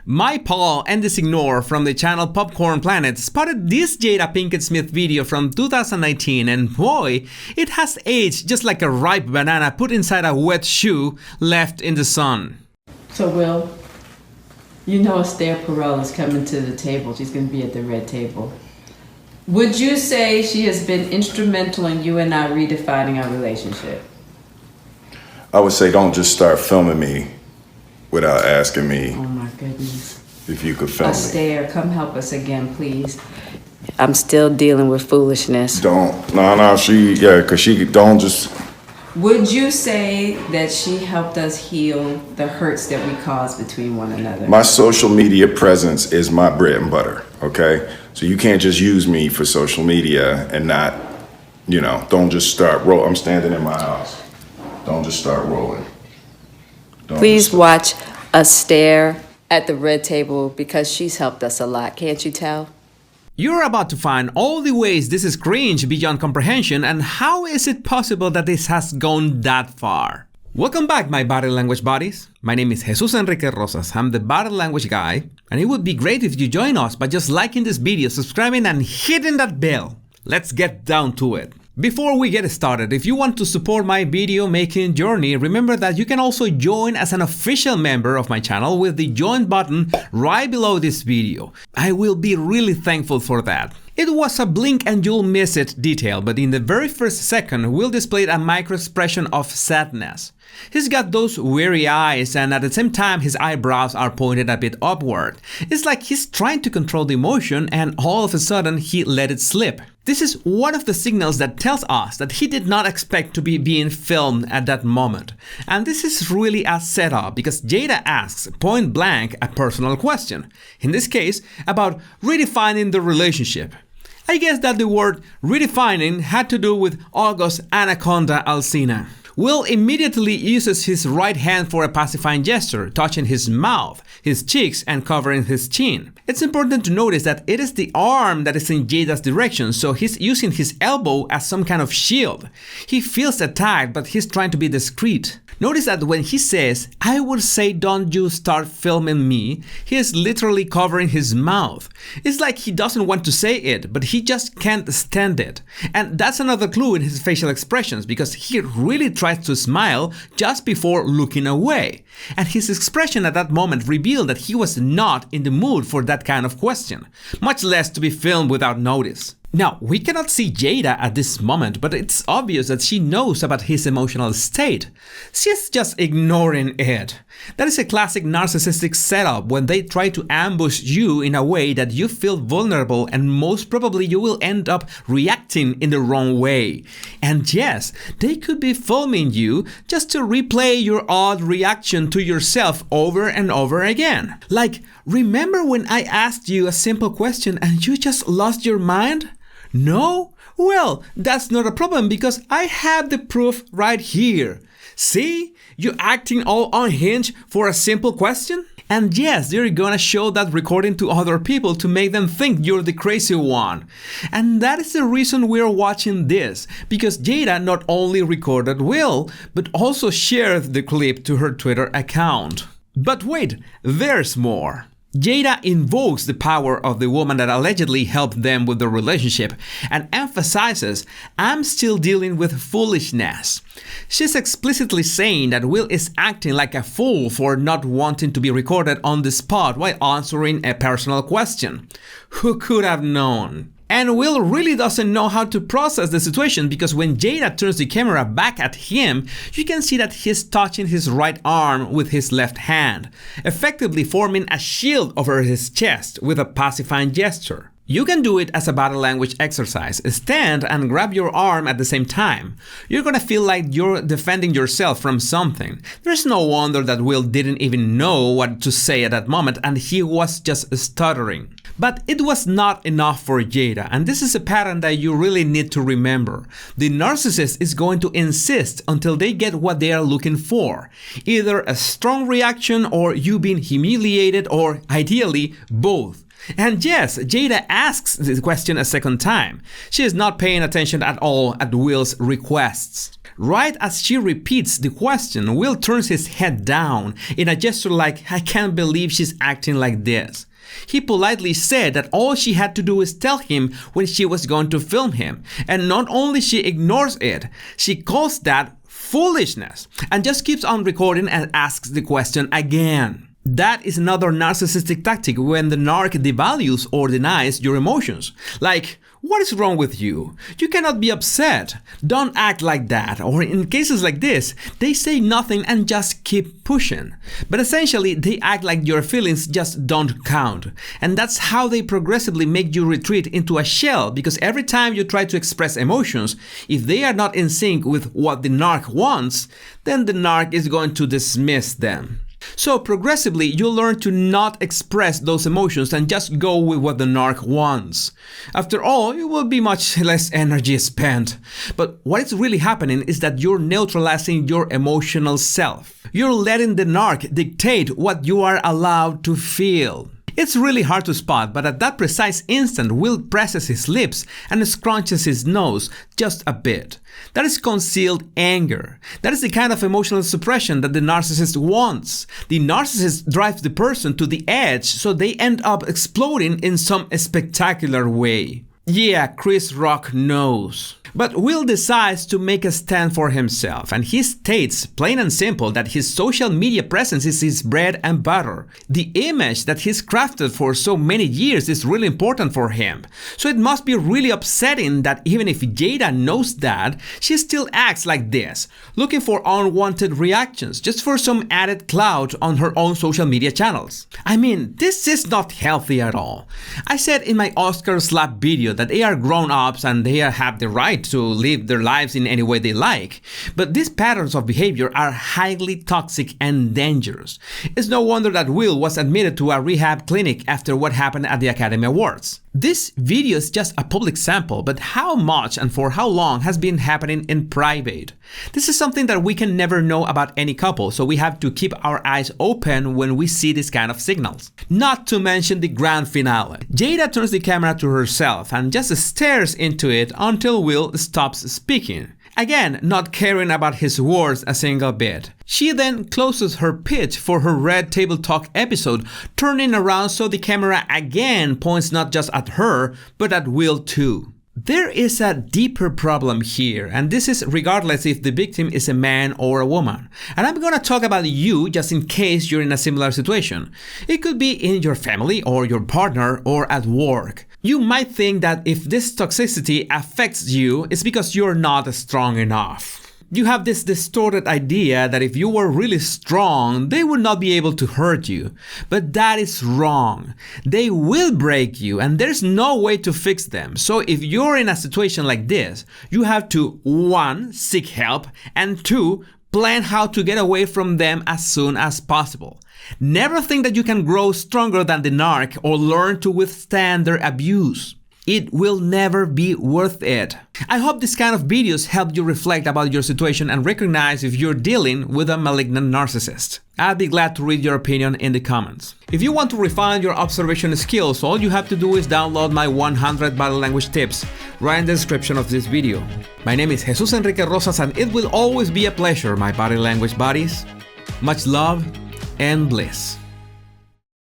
My pal and this ignore from the channel Popcorn Planet spotted this Jada Pinkett Smith video from 2019 and boy, it has aged just like a ripe banana put inside a wet shoe left in the sun. So Will, you know Esther Perel is coming to the table. She's going to be at the red table. Would you say she has been instrumental in you and I redefining our relationship? I would say don't just start filming me without asking me. Oh my goodness. If you could film me. Esther, come help us again, please. I'm still dealing with foolishness. Because she don't just. Would you say that she helped us heal the hurts that we caused between one another? My social media presence is my bread and butter, okay? So you can't just use me for social media and not, don't just start rolling. I'm standing in my house. Don't just start rolling. Please watch Esther at the red table because she's helped us a lot, can't you tell? You're about to find all the ways this is cringe beyond comprehension and how is it possible that this has gone that far. Welcome back, my body language buddies. My name is Jesus Enrique Rosas. I'm the body language guy, and it would be great if you join us by just liking this video, subscribing, and hitting that bell. Let's get down to it. Before we get started, if you want to support my video making journey, remember that you can also join as an official member of my channel with the join button right below this video. I will be really thankful for that. It was a blink and you'll miss it detail, but in the very first second, Will displayed a micro expression of sadness. He's got those weary eyes and at the same time his eyebrows are pointed a bit upward. It's like he's trying to control the emotion and all of a sudden he let it slip. This is one of the signals that tells us that he did not expect to be being filmed at that moment. And this is really a setup because Jada asks point blank a personal question, in this case about redefining the relationship. I guess that the word redefining had to do with August Anaconda Alsina. Will immediately uses his right hand for a pacifying gesture, touching his mouth, his cheeks, and covering his chin. It's important to notice that it is the arm that is in Jada's direction, so he's using his elbow as some kind of shield. He feels attacked, but he's trying to be discreet. Notice that when he says, "I would say don't you start filming me," he is literally covering his mouth. It's like he doesn't want to say it, but he just can't stand it. And that's another clue in his facial expressions because he really tries to smile just before looking away. And his expression at that moment revealed that he was not in the mood for that kind of question, much less to be filmed without notice. Now, we cannot see Jada at this moment, but it's obvious that she knows about his emotional state. She's just ignoring it. That is a classic narcissistic setup when they try to ambush you in a way that you feel vulnerable and most probably you will end up reacting in the wrong way. And yes, they could be filming you just to replay your odd reaction to yourself over and over again. Like, remember when I asked you a simple question and you just lost your mind? No? Well, that's not a problem because I have the proof right here. See? You acting all unhinged for a simple question? And yes, you're gonna show that recording to other people to make them think you're the crazy one. And that is the reason we're watching this, because Jada not only recorded Will, but also shared the clip to her Twitter account. But wait, there's more. Jada invokes the power of the woman that allegedly helped them with the relationship and emphasizes, "I'm still dealing with foolishness." She's explicitly saying that Will is acting like a fool for not wanting to be recorded on the spot while answering a personal question. Who could have known? And Will really doesn't know how to process the situation because when Jada turns the camera back at him, you can see that he's touching his right arm with his left hand, effectively forming a shield over his chest with a pacifying gesture. You can do it as a body language exercise. Stand and grab your arm at the same time. You're gonna feel like you're defending yourself from something. There's no wonder that Will didn't even know what to say at that moment and he was just stuttering. But it was not enough for Jada, and this is a pattern that you really need to remember. The narcissist is going to insist until they get what they are looking for. Either a strong reaction or you being humiliated or ideally both. And yes, Jada asks the question a second time. She is not paying attention at all at Will's requests. Right as she repeats the question, Will turns his head down in a gesture like, I can't believe she's acting like this. He politely said that all she had to do is tell him when she was going to film him, and not only she ignores it, she calls that foolishness and just keeps on recording and asks the question again. That is another narcissistic tactic when the narc devalues or denies your emotions. Like, what is wrong with you? You cannot be upset. Don't act like that. Or in cases like this, they say nothing and just keep pushing. But essentially, they act like your feelings just don't count. And that's how they progressively make you retreat into a shell, because every time you try to express emotions, if they are not in sync with what the narc wants, then the narc is going to dismiss them. So progressively, you'll learn to not express those emotions and just go with what the narc wants. After all, it will be much less energy spent. But what is really happening is that you're neutralizing your emotional self. You're letting the narc dictate what you are allowed to feel. It's really hard to spot, but at that precise instant, Will presses his lips and scrunches his nose just a bit. That is concealed anger. That is the kind of emotional suppression that the narcissist wants. The narcissist drives the person to the edge so they end up exploding in some spectacular way. Yeah, Chris Rock knows. But Will decides to make a stand for himself, and he states, plain and simple, that his social media presence is his bread and butter. The image that he's crafted for so many years is really important for him. So it must be really upsetting that even if Jada knows that, she still acts like this, looking for unwanted reactions, just for some added clout on her own social media channels. I mean, this is not healthy at all. I said in my Oscar slap video that they are grown-ups and they have the right to live their lives in any way they like. But these patterns of behavior are highly toxic and dangerous. It's no wonder that Will was admitted to a rehab clinic after what happened at the Academy Awards. This video is just a public sample, but how much and for how long has been happening in private? This is something that we can never know about any couple, so we have to keep our eyes open when we see this kind of signals. Not to mention the grand finale. Jada turns the camera to herself and just stares into it until Will stops speaking. Again, not caring about his words a single bit. She then closes her pitch for her Red Table Talk episode, turning around so the camera again points not just at her, but at Will too. There is a deeper problem here, and this is regardless if the victim is a man or a woman. And I'm gonna talk about you just in case you're in a similar situation. It could be in your family or your partner or at work. You might think that if this toxicity affects you, it's because you're not strong enough. You have this distorted idea that if you were really strong, they would not be able to hurt you. But that is wrong. They will break you and there's no way to fix them. So if you're in a situation like this, you have to 1. Seek help, and 2. Plan how to get away from them as soon as possible. Never think that you can grow stronger than the narc or learn to withstand their abuse. It will never be worth it. I hope this kind of videos help you reflect about your situation and recognize if you're dealing with a malignant narcissist. I'd be glad to read your opinion in the comments. If you want to refine your observation skills, all you have to do is download my 100 body language tips right in the description of this video. My name is Jesus Enrique Rosas, and it will always be a pleasure, my body language buddies. Much love and bliss.